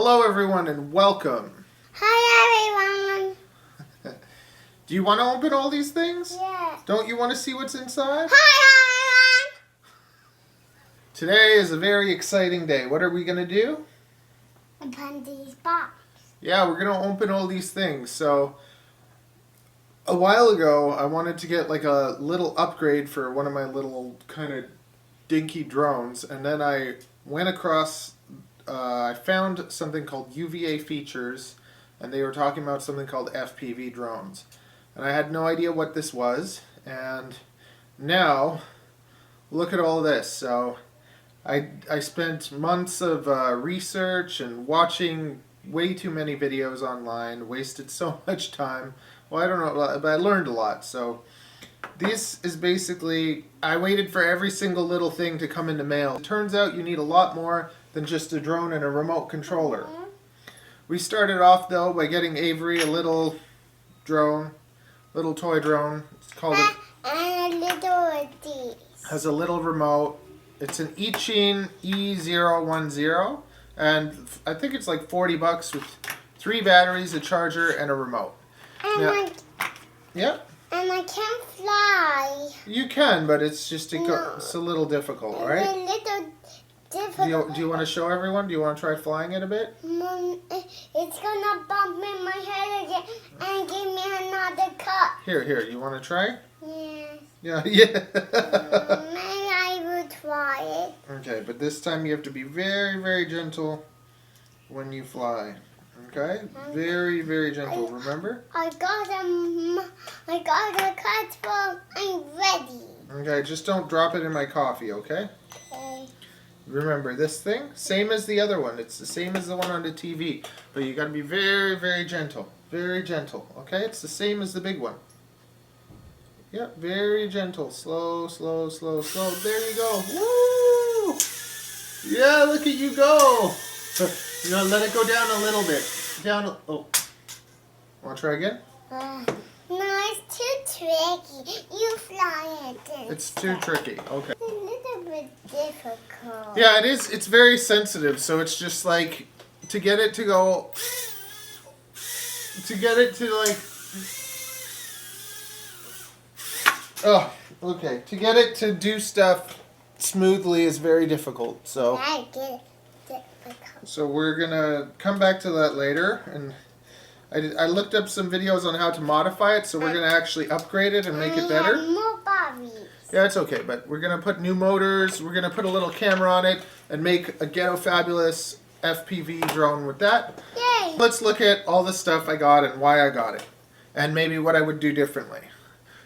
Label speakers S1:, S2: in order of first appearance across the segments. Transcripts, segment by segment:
S1: Hello everyone and welcome.
S2: Hi everyone.
S1: Do you want to open all these things?
S2: Yeah.
S1: Don't you want to see what's inside?
S2: Hi
S1: Today is a very exciting day. What are we going to do?
S2: everyone. Open these box.
S1: Yeah, we're going to open all these things. So, a while ago, I wanted to get like a little upgrade for one of my little kind of dinky drones. And then I went across, I found something called UVA features. And they were talking about something called FPV drones. And I had no idea what this was. And now, look at all this. So, I spent months of research and watching way too many videos online, wasted so much time. Well, I don't know, but I learned a lot. So this is basically, I waited for every single little thing to come in the mail. It turns out you need a lot more than just a drone and a remote controller. We started off though by getting Avery a little drone, little toy drone. It's called
S2: And a little of these.
S1: has a little remote. It's an Ichin E010, and I think it's like $40 with 3 batteries, a charger, and a remote.
S2: And
S1: Yeah,
S2: I can fly.
S1: you can, but it's just
S2: No.
S1: it's a little difficult,
S2: It's
S1: right?
S2: a little difficult.
S1: Do you want to show everyone? Do you want to try flying it a bit?
S2: Mom, it's gonna bump in my head again and give me another cut.
S1: Here, you want to try?
S2: Yes.
S1: Yeah.
S2: Maybe I will try it.
S1: Okay, but this time you have to be very, very gentle when you fly. Okay? Very, very gentle, remember?
S2: I got a cut ball. I'm ready.
S1: Okay, just don't drop it in my coffee, okay?
S2: Okay.
S1: Remember, this thing, same as the other one. It's the same as the one on the TV. But you got to be very, very gentle. Very gentle, okay? It's the same as the big one. Yep, very gentle. Slow, slow, slow, slow. There you go. Woo! Yeah, look at you go. You know, let it go down a little bit. Down. Oh. Want to try again?
S2: No, it's too tricky. You fly it.
S1: It's too tricky. Okay.
S2: It's a little bit difficult.
S1: Yeah, it is. It's very sensitive, so it's just like to get it to go. To get it to like. Oh, okay. To get it to do stuff smoothly is very difficult. So.
S2: I get it.
S1: So we're gonna come back to that later, and I looked up some videos on how to modify it, so we're gonna actually upgrade it and make it better.
S2: More Barbies.
S1: Yeah, it's okay, but we're gonna put new motors, we're gonna put a little camera on it, and make a Ghetto Fabulous FPV drone with that.
S2: Yay!
S1: Let's look at all the stuff I got and why I got it, and maybe what I would do differently.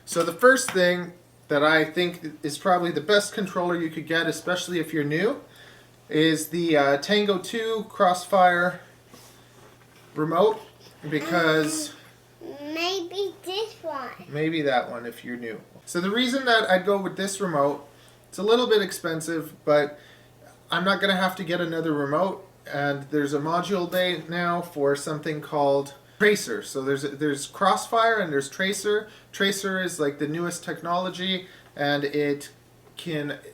S1: So the first thing that I think is probably the best controller you could get, especially if you're new, is the Tango 2 Crossfire remote, because
S2: Maybe this one.
S1: maybe that one if you're new. So the reason that I'd go with this remote, it's a little bit expensive, but I'm not going to have to get another remote, and there's a module bay now for something called Tracer. So there's Crossfire and there's Tracer. Tracer is like the newest technology, and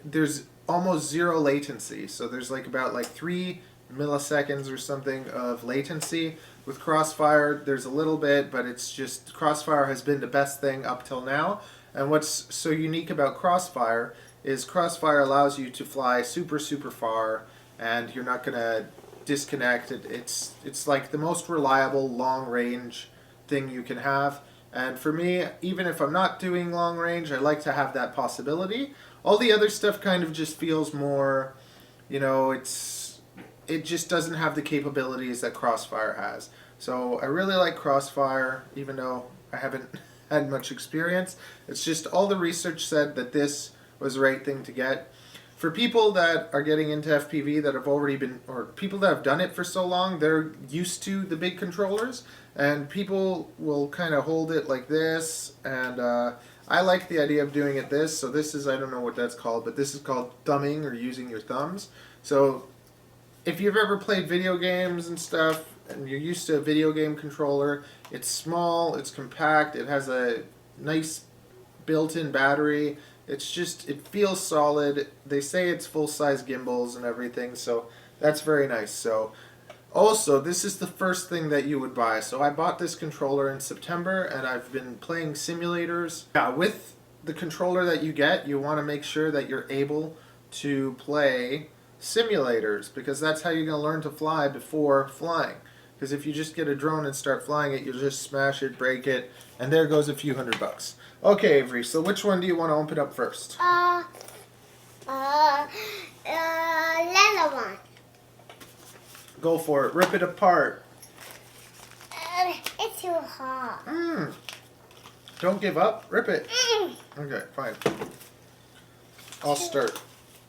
S1: there's almost zero latency. So there's like about like 3 milliseconds or something of latency. With Crossfire, there's a little bit, but it's just Crossfire has been the best thing up till now. And what's so unique about Crossfire is Crossfire allows you to fly super, super far, and you're not gonna disconnect. It's like the most reliable long range thing you can have. And for me, even if I'm not doing long range, I like to have that possibility. All the other stuff kind of just feels more, you know, it just doesn't have the capabilities that Crossfire has. So I really like Crossfire, even though I haven't had much experience. It's just all the research said that this was the right thing to get. For people that are getting into FPV that have already been, or people that have done it for so long, they're used to the big controllers, and people will kind of hold it like this, and I like the idea of doing it this. So this is, I don't know what that's called, but this is called thumbing, or using your thumbs. So if you've ever played video games and stuff, and you're used to a video game controller, it's small, it's compact, it has a nice built-in battery. It's just, it feels solid. They say it's full-size gimbals and everything, so that's very nice. So Also, this is the first thing that you would buy. So I bought this controller in September and I've been playing simulators. Yeah, with the controller that you get, you want to make sure that you're able to play simulators because that's how you're going to learn to fly before flying. Because if you just get a drone and start flying it, you'll just smash it, break it, and there goes a few $100. Okay, Avery, so which one do you want to open up first?
S2: Little one.
S1: Go for it. Rip it apart.
S2: It's too hard.
S1: Don't give up. Rip it. Okay, fine. I'll start.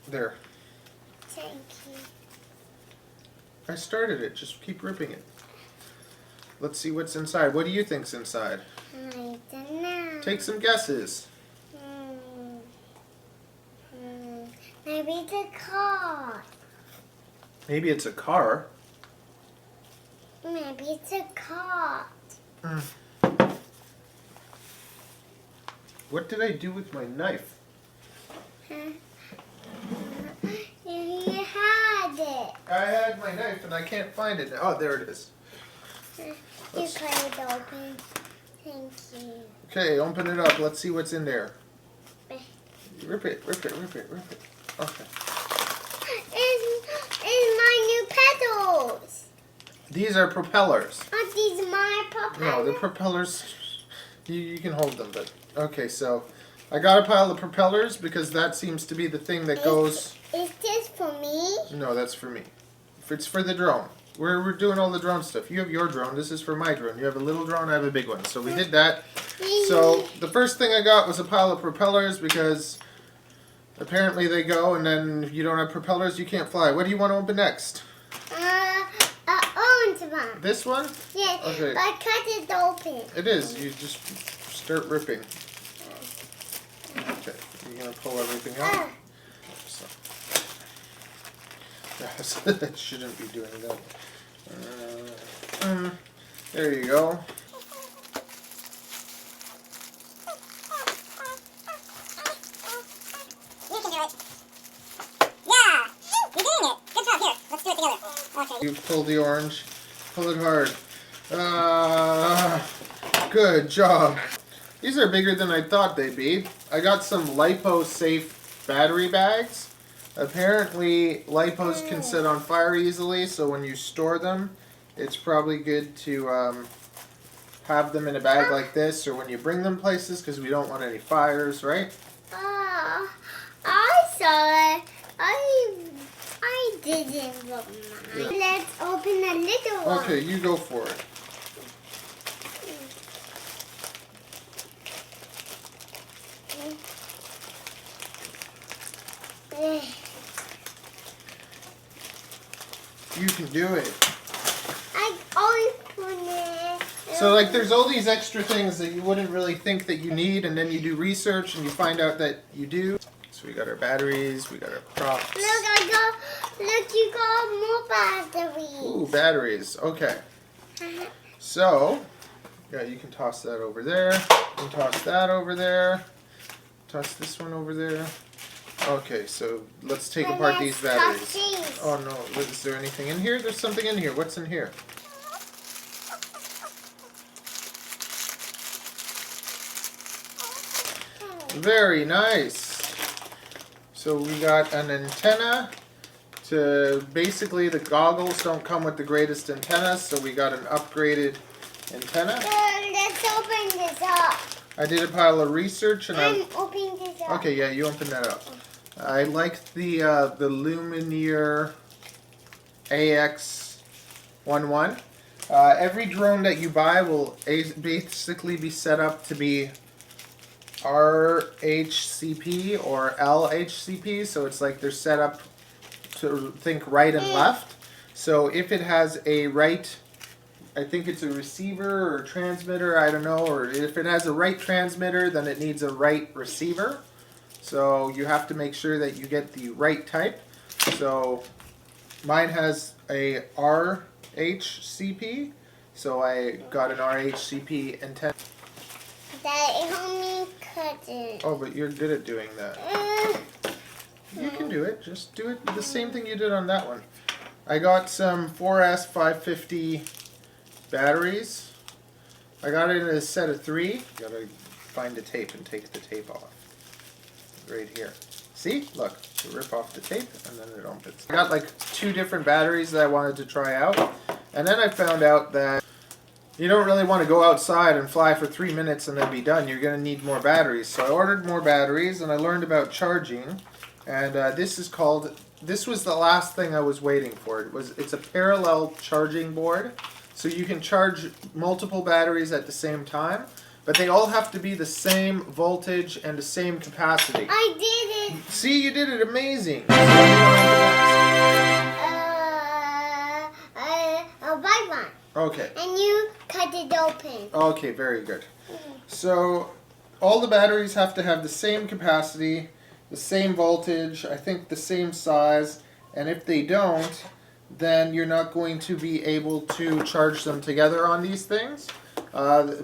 S1: There.
S2: Thank you.
S1: I started it. Just keep ripping it. Let's see what's inside. What do you think's inside?
S2: I don't know.
S1: Take some guesses.
S2: Maybe it's a car.
S1: Maybe it's a car.
S2: Maybe it's a car.
S1: What did I do with my knife?
S2: You had it.
S1: I had my knife and I can't find it now. Oh, there it is.
S2: You cut it open. Thank you.
S1: Okay, open it up. Let's see what's in there. Rip it, rip it, rip it, rip it. Okay.
S2: It's my new pedals.
S1: These are propellers.
S2: Are these my propellers?
S1: No, the propellers, you can hold them, but okay, so I got a pile of propellers because that seems to be the thing that goes.
S2: Is this for me?
S1: No, that's for me. It's for the drone. We're doing all the drone stuff. You have your drone. This is for my drone. You have a little drone. I have a big one. So we did that. So the first thing I got was a pile of propellers because apparently they go, and then if you don't have propellers, you can't fly. What do you want to open next?
S2: Orange one.
S1: This one?
S2: Yes.
S1: Okay.
S2: I cut it open.
S1: It is. You just start ripping. Okay. You're going to pull everything out. So. Yes, I shouldn't be doing that. There you go.
S3: You can do it. Yeah! You're doing it! Good job. Here, let's do it together. Okay.
S1: You pull the orange. Pull it hard. Good job. These are bigger than I thought they'd be. I got some LiPo-safe battery bags. Apparently, LiPos can set on fire easily, so when you store them, it's probably good to have them in a bag like this, or when you bring them places, because we don't want any fires, right?
S2: I saw it. I didn't look mine.
S1: Yeah.
S2: Let's open a little one.
S1: Okay, you go for it. You can do it.
S2: I always put it.
S1: So like there's all these extra things that you wouldn't really think that you need, and then you do research and you find out that you do. So we got our batteries, we got our props.
S2: Look, you got more batteries.
S1: Ooh, batteries. Okay. So, yeah, you can toss that over there. You can toss that over there. Toss this one over there. Okay, so let's take apart these batteries. Oh no, is there anything in here? There's something in here. What's in here? Very nice. So we got an antenna to basically the goggles don't come with the greatest antenna, so we got an upgraded antenna.
S2: Let's open this up.
S1: I did a pile of research and
S2: I'm opening this up.
S1: okay, yeah, you open that up. I liked the Lumineer AX11. Every drone that you buy will basically be set up to be RHCP or LHCP, so it's like they're set up to think right and left. So if it has a right, I think it's a receiver or transmitter, I don't know, or if it has a right transmitter, then it needs a right receiver. So you have to make sure that you get the right type. So mine has a RHCP, so I got an RHCP antenna.
S2: Daddy, help me cut it.
S1: Oh, but you're good at doing that. You can do it. Just do it the same thing you did on that one. I got some 4S 550 batteries. I got it in a set of 3. Gotta find the tape and take the tape off. Right here. See? Look. You rip off the tape and then it opens. I got like 2 different batteries that I wanted to try out. And then I found out that you don't really want to go outside and fly for 3 minutes and then be done. You're going to need more batteries. So I ordered more batteries and I learned about charging. And this was the last thing I was waiting for. It's a parallel charging board. So you can charge multiple batteries at the same time. But they all have to be the same voltage and the same capacity.
S2: I did it.
S1: See, you did it amazing.
S2: A white one.
S1: Okay.
S2: And you cut it open.
S1: Okay, very good. So all the batteries have to have the same capacity, the same voltage, I think the same size, and if they don't, then you're not going to be able to charge them together on these things.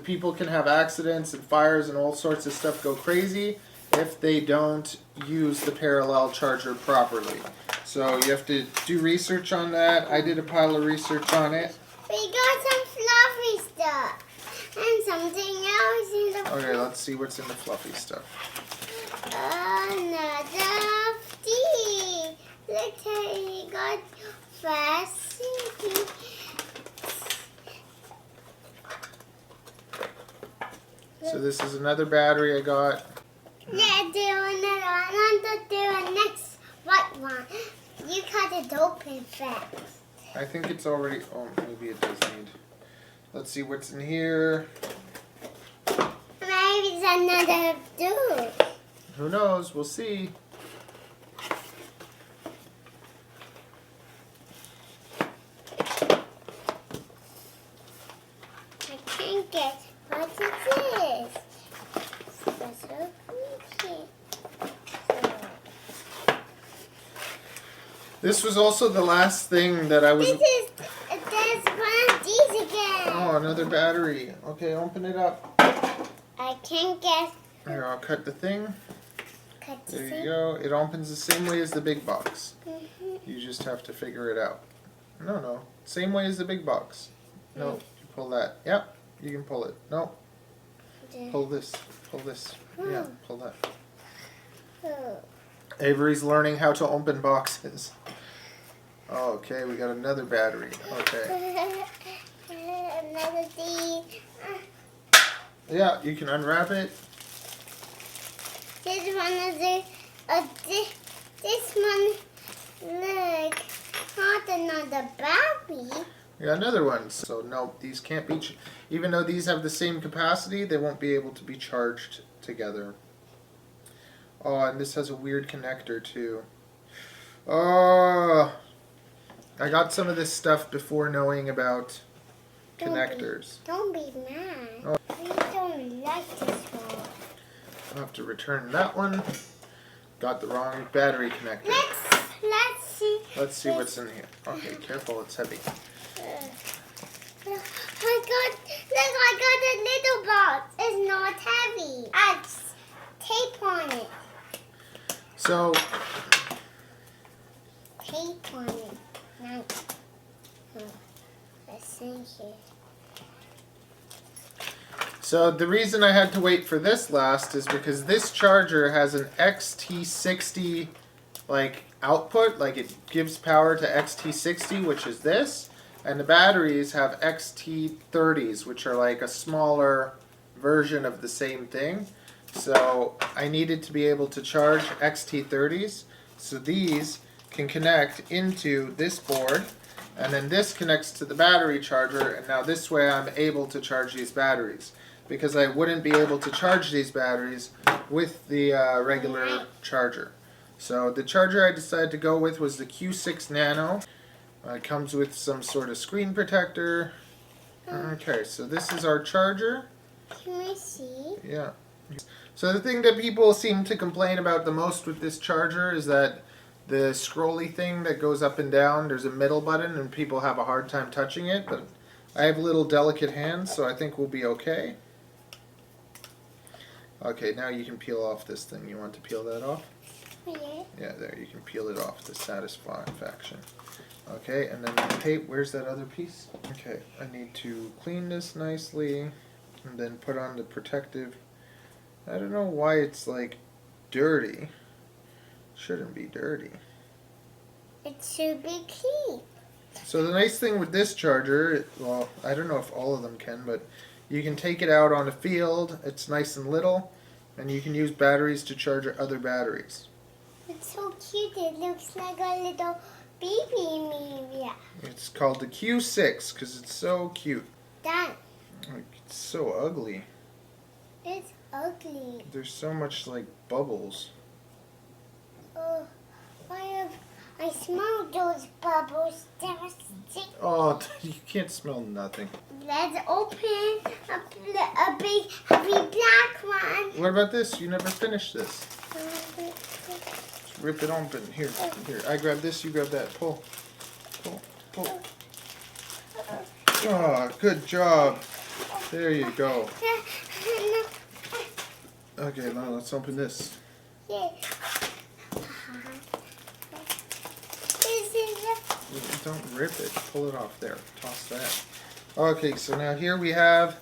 S1: People can have accidents and fires and all sorts of stuff go crazy if they don't use the parallel charger properly. So you have to do research on that. I did a pile of research on it.
S2: We got some fluffy stuff and something else in the
S1: Okay, let's see what's in the fluffy stuff.
S2: Another tea. Look how he got fast.
S1: So this is another battery I got.
S2: Let's do another one. Let's do a next white one. You cut it open fast.
S1: I think it's already, oh, maybe it does need. Let's see what's in here.
S2: Maybe it's another dude.
S1: Who knows? We'll see.
S2: I can't get what it is. Special cookie.
S1: This was also the last thing that I was...
S2: There's one of these again.
S1: Oh, another battery. Okay, open it up.
S2: I can't get.
S1: Here, I'll cut the thing.
S2: Cut the
S1: There you
S2: thing.
S1: go. It opens the same way as the big box. You just have to figure it out. No. Same way as the big box. No, you pull that. Yep, you can pull it. No, pull this. Pull this. Yeah, pull that. Avery's learning how to open boxes. Okay, we got another battery. Okay.
S2: Another thing.
S1: Yeah, you can unwrap it.
S2: This one is this one. Look, not another baby.
S1: We got another one. So no, these can't be, even though these have the same capacity, they won't be able to be charged together. Oh, and this has a weird connector too. Oh, I got some of this stuff before knowing about connectors.
S2: Don't be mad.
S1: Oh.
S2: We don't like this one.
S1: I'll have to return that one. Got the wrong battery connector.
S2: Let's see.
S1: Let's see what's in here. Okay, careful, it's heavy.
S2: I got a little box. It's not heavy. It's tape on it.
S1: So,
S2: Tape on it. Nice. Let's see here.
S1: so the reason I had to wait for this last is because this charger has an XT60 like output, like it gives power to XT60, which is this, and the batteries have XT30s, which are like a smaller version of the same thing. So I needed to be able to charge XT30s, so these can connect into this board, and then this connects to the battery charger, and now this way I'm able to charge these batteries, because I wouldn't be able to charge these batteries with the regular charger. So the charger I decided to go with was the Q6 Nano. It comes with some sort of screen protector. Okay, so this is our charger.
S2: Can we see?
S1: Yeah. So the thing that people seem to complain about the most with this charger is that the scrolly thing that goes up and down, there's a middle button and people have a hard time touching it, but I have little delicate hands, so I think we'll be okay. Okay, now you can peel off this thing. You want to peel that off?
S2: Here.
S1: Yeah, there, you can peel it off to satisfaction. Okay, and then the tape, where's that other piece? Okay, I need to clean this nicely and then put on the protective. I don't know why it's like dirty. Shouldn't be dirty.
S2: It should be clean.
S1: So the nice thing with this charger, well, I don't know if all of them can, but you can take it out on a field. It's nice and little, and you can use batteries to charge other batteries.
S2: It's so cute. It looks like a little baby me.
S1: It's called the Q6 because it's so cute.
S2: Dad,
S1: Like, it's so ugly.
S2: it's ugly.
S1: There's so much like bubbles.
S2: Oh, I smell those bubbles. They're sticky.
S1: Oh, you can't smell nothing.
S2: Let's open a big heavy black one.
S1: What about this? You never finished this. Rip it open. Here. I grab this, you grab that. Pull. Pull. Oh, good job. There you go. Okay, now let's open this.
S2: Yeah.
S1: Don't rip it. Pull it off there. Toss that. Okay, so now here we have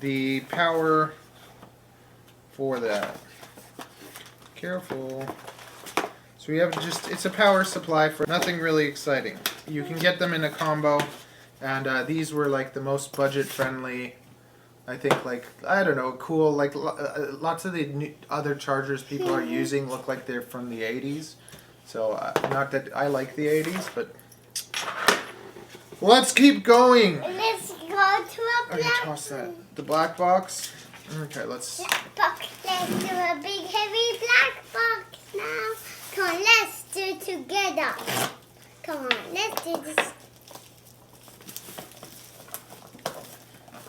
S1: the power for that. Careful. So we have it's a power supply for nothing really exciting. You can get them in a combo, and these were like the most budget friendly. I think, like, I don't know, cool. Like lots of the other chargers people are using look like they're from the 80s. So not that I like the 80s, but let's keep going.
S2: Let's go to a
S1: Okay,
S2: black
S1: toss that. The black box. Okay, let's.
S2: box. Let's do a big heavy black box now. Come on, let's do it together. Come on, let's do this.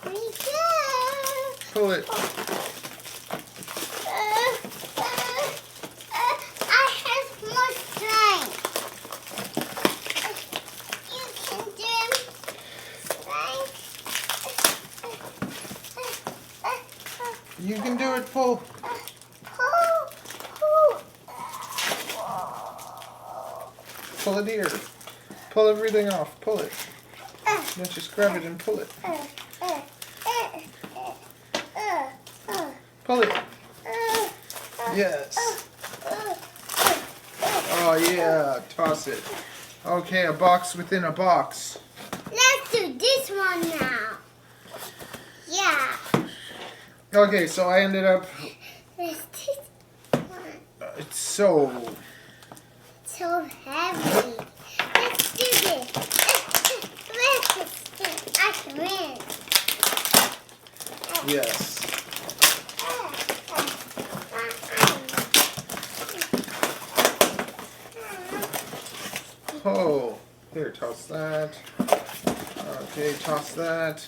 S2: Here we go.
S1: Pull it.
S2: I have more strength. You can do strength.
S1: You can do it. Pull. Pull it here. Pull everything off. Pull it. Now just grab it and pull it. Pull it. Yes. Oh yeah. Toss it. Okay, a box within a box.
S2: Let's do this one now. Yeah.
S1: Okay, so I ended up.
S2: Let's do this one.
S1: It's so.
S2: So heavy. Let's do this. I can win.
S1: Yes. Oh, here, toss that. Okay, toss that.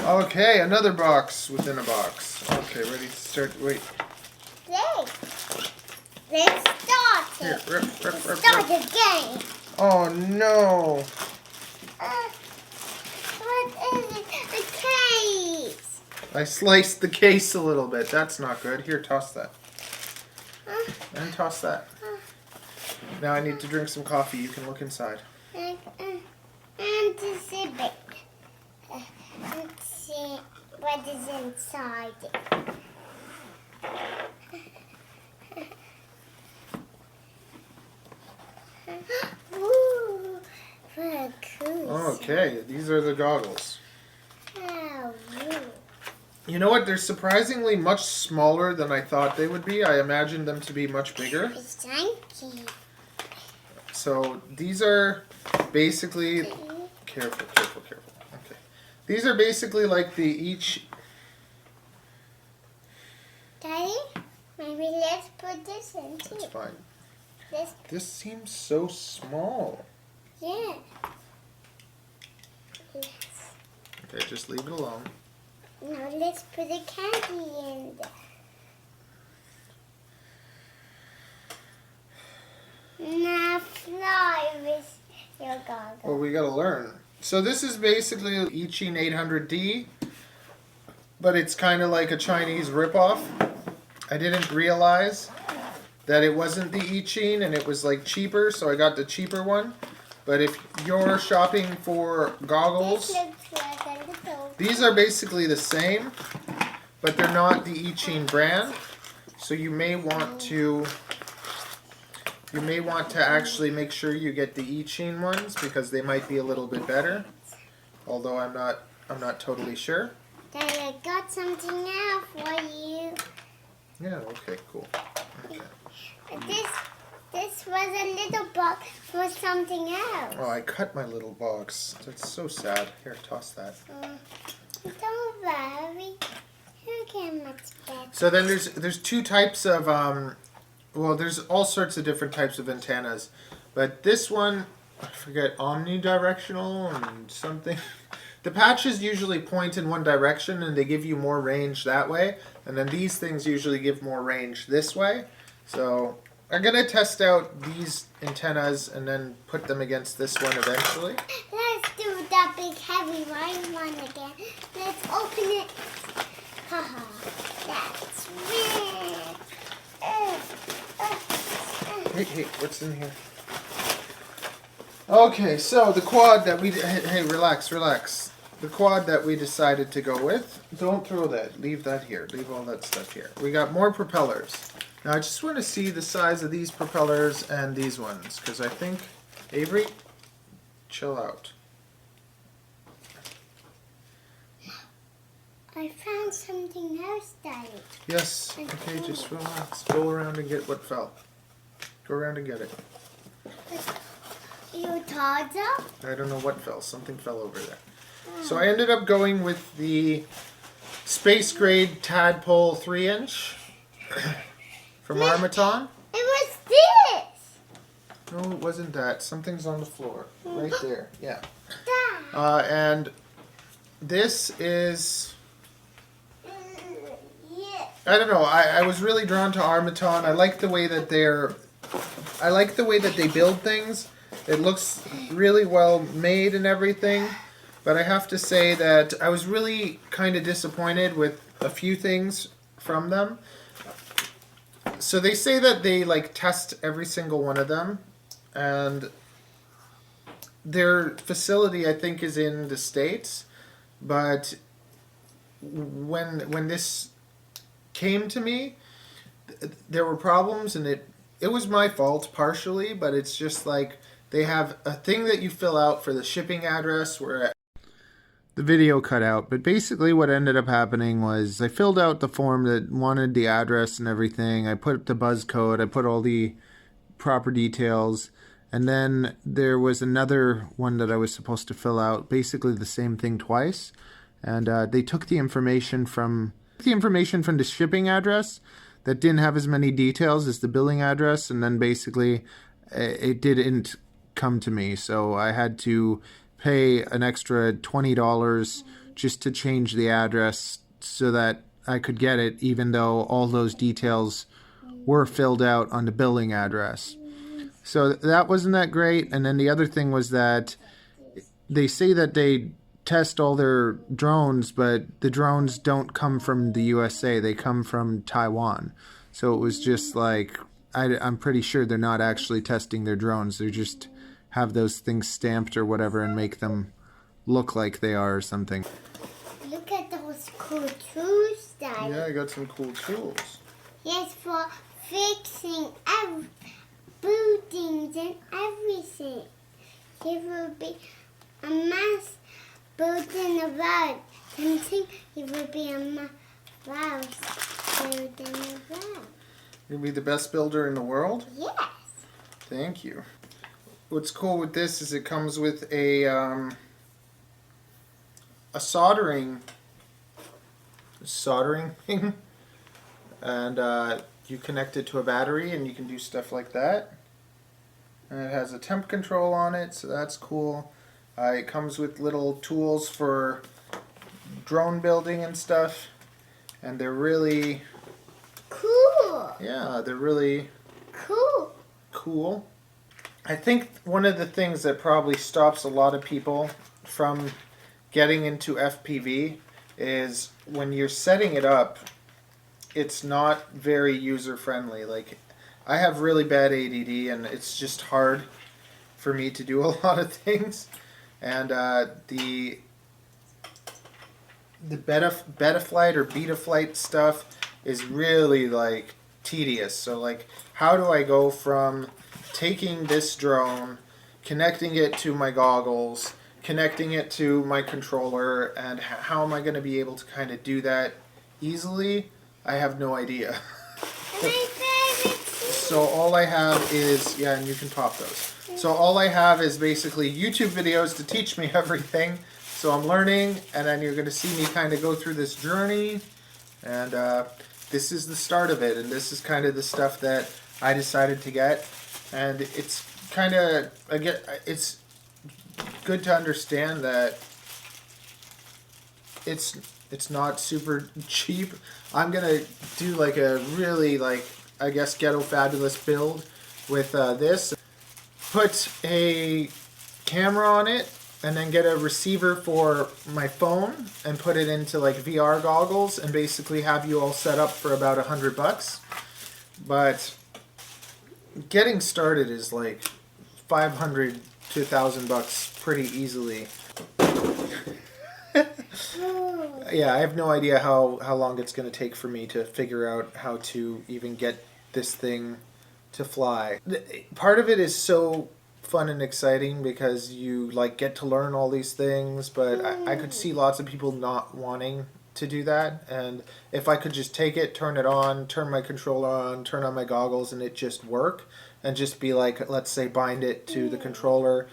S1: Okay, another box within a box. Okay, ready to start. Wait.
S2: Let's start
S1: Here,
S2: it.
S1: rip.
S2: Start the game.
S1: Oh no.
S2: What is it? The case.
S1: I sliced the case a little bit. That's not good. Here, toss that. And toss that. Now I need to drink some coffee. You can look inside.
S2: And to see big. Let's see what is inside it. Ooh, very cool.
S1: Okay, these are the goggles.
S2: Oh,
S1: You know what? They're surprisingly much smaller than I thought they would be. I imagined them to be much bigger.
S2: thank you.
S1: So these are basically careful. Okay. These are basically like the each.
S2: Daddy, maybe let's put this in too.
S1: That's fine.
S2: Let's,
S1: This seems so small.
S2: yeah.
S1: Okay, just leave it alone.
S2: Now let's put the candy in there. Now fly with your goggles.
S1: Well, we gotta learn. So this is basically Ichin 800D, but it's kind of like a Chinese ripoff. I didn't realize that it wasn't the I-Ching and it was like cheaper, so I got the cheaper one. But if you're shopping for goggles,
S2: This looks like a little.
S1: these are basically the same, but they're not the I-Ching brand. So you may want to actually make sure you get the I-Ching ones because they might be a little bit better. Although I'm not totally sure.
S2: Daddy, I got something else for you.
S1: Yeah, okay, cool. Okay.
S2: This was a little box for something else.
S1: Oh, I cut my little box. That's so sad. Here, toss that.
S2: Don't worry. You get much better.
S1: So then there's two types of well, there's all sorts of different types of antennas, but this one, I forget, omnidirectional and something. The patches usually point in one direction and they give you more range that way, and then these things usually give more range this way. So I'm gonna test out these antennas and then put them against this one eventually.
S2: Let's do that big heavy white one again. Let's open it. Haha. That's red.
S1: Hey, what's in here? Okay, so the quad that we... Hey, relax. The quad that we decided to go with, don't throw that. Leave that here. Leave all that stuff here. We got more propellers. Now, I just want to see the size of these propellers and these ones, because I think... Avery, chill out.
S2: I found something else, Daddy.
S1: Yes, okay, just relax. Go around and get what fell. Go around and get it.
S2: You Tarzan?
S1: I don't know what fell. Something fell over there. So I ended up going with the space grade tadpole 3-inch from Armaton.
S2: It was this.
S1: No, it wasn't that. Something's on the floor. Right there. Yeah.
S2: Dad.
S1: And this is...
S2: Yeah.
S1: I don't know. I was really drawn to Armaton. I like the way that they build things. It looks really well made and everything. But I have to say that I was really kind of disappointed with a few things from them. So they say that they like test every single one of them, and their facility I think is in the States, but when this came to me, there were problems, and it was my fault partially, but it's just like they have a thing that you fill out for the shipping address where the video cut out, but basically what ended up happening was I filled out the form that wanted the address and everything. I put the buzz code, I put all the proper details, and then there was another one that I was supposed to fill out, basically the same thing twice, and they took the information from the shipping address that didn't have as many details as the billing address, and then basically it didn't come to me, so I had to pay an extra $20 just to change the address so that I could get it, even though all those details were filled out on the billing address. So that wasn't that great. And then the other thing was that they say that they test all their drones, but the drones don't come from the USA. They come from Taiwan. So it was just like, I'm pretty sure they're not actually testing their drones. They're just have those things stamped or whatever and make them look like they are or something.
S2: Look at those cool tools, Daddy.
S1: Yeah, I got some cool tools.
S2: Yes, for fixing buildings and everything. There will be a mass building a road. And think it will be a mouse building a road.
S1: You'll be the best builder in the world?
S2: Yes.
S1: Thank you. What's cool with this is it comes with a soldering thing, and you connect it to a battery and you can do stuff like that. And it has a temp control on it, so that's cool. It comes with little tools for drone building and stuff, and they're really
S2: cool.
S1: Yeah, they're really cool. I think one of the things that probably stops a lot of people from getting into FPV is when you're setting it up, it's not very user friendly. Like, I have really bad ADD, and it's just hard for me to do a lot of things. And the Betaflight or Betaflight stuff is really like tedious. So like, how do I go from taking this drone, connecting it to my goggles, connecting it to my controller, and how am I going to be able to kind of do that easily? I have no idea. So all I have is, yeah, and you can pop those. So all I have is basically YouTube videos to teach me everything. So I'm learning, and then you're going to see me kind of go through this journey, and this is the start of it, and this is kind of the stuff that I decided to get, and it's kind of, it's good to understand that it's not super cheap. I'm gonna do like a really, like, I guess, ghetto fabulous build with this. Put a camera on it, and then get a receiver for my phone and put it into like VR goggles, and basically have you all set up for about $100. But getting started is like $500 to $1,000 pretty easily. Yeah, I have no idea how long it's going to take for me to figure out how to even get this thing to fly. Part of it is so fun and exciting because you like get to learn all these things, but I could see lots of people not wanting to do that. And if I could just take it, turn it on, turn my controller on, turn on my goggles, and it just work, and just be like, let's say, bind it to the controller.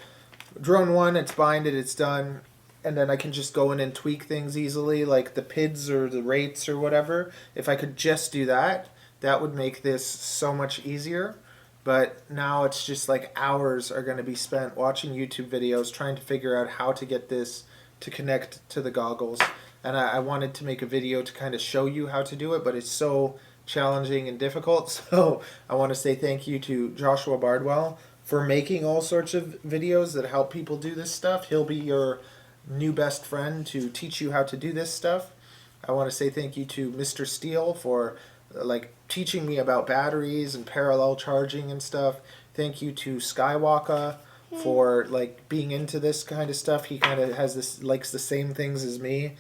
S1: Drone 1, it's binded, it's done. And then I can just go in and tweak things easily, like the PIDs or the rates or whatever. If I could just do that, that would make this so much easier. But now it's just like hours are going to be spent watching YouTube videos trying to figure out how to get this to connect to the goggles. And I wanted to make a video to kind of show you how to do it, but it's so challenging and difficult. So I want to say thank you to Joshua Bardwell for making all sorts of videos that help people do this stuff. He'll be your new best friend to teach you how to do this stuff. I want to say thank you to Mr. Steele for like teaching me about batteries and parallel charging and stuff. Thank you to Skywalker for like being into this kind of stuff. He kind of has this, likes the same things as me.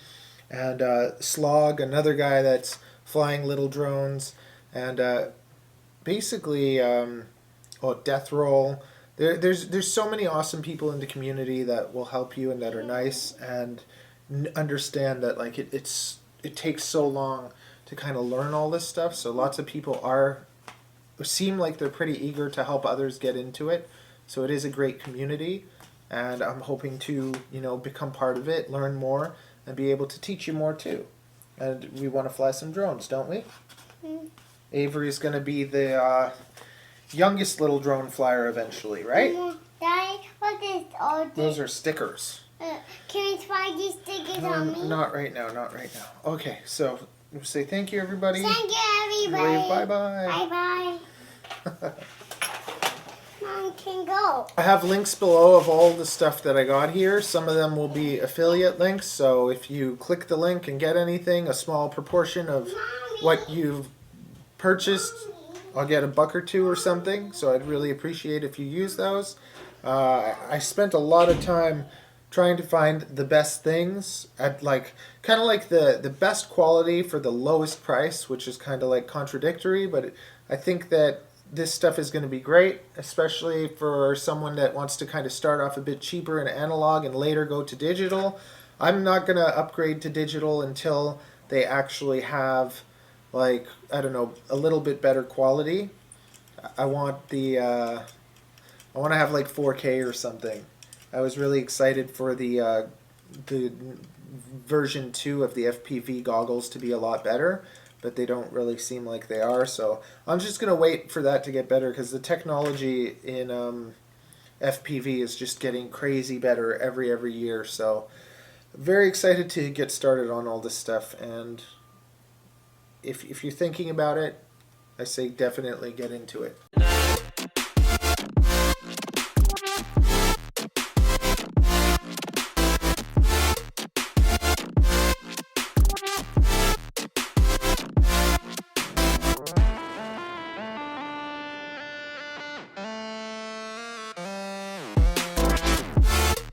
S1: And Slog, another guy that's flying little drones, and basically Death Roll. There's so many awesome people in the community that will help you and that are nice and understand that like it takes so long to kind of learn all this stuff. So lots of people seem like they're pretty eager to help others get into it. So it is a great community, and I'm hoping to become part of it, learn more, and be able to teach you more too. And we want to fly some drones, don't we? Avery is going to be the youngest little drone flyer eventually, right?
S2: Daddy, what is all this?
S1: Those are stickers.
S2: Can we try these stickers on me?
S1: Not right now, not right now. Okay, so we'll say thank you, everybody.
S2: Thank you, everybody.
S1: Wave bye-bye.
S2: Bye-bye. Mom can go.
S1: I have links below of all the stuff that I got here. Some of them will be affiliate links, so if you click the link and get anything, a small proportion of what you've purchased, I'll get $1 or $2 or something, so I'd really appreciate if you use those. I spent a lot of time trying to find the best things at kind of like the best quality for the lowest price, which is kind of like contradictory, but I think that this stuff is going to be great, especially for someone that wants to kind of start off a bit cheaper in analog and later go to digital. I'm not going to upgrade to digital until they actually have, like, I don't know, a little bit better quality. I want I want to have like 4K or something. I was really excited for the version 2 of the FPV goggles to be a lot better, but they don't really seem like they are. So I'm just going to wait for that to get better, because the technology in FPV is just getting crazy better every year. So very excited to get started on all this stuff, and if you're thinking about it, I say definitely get into it.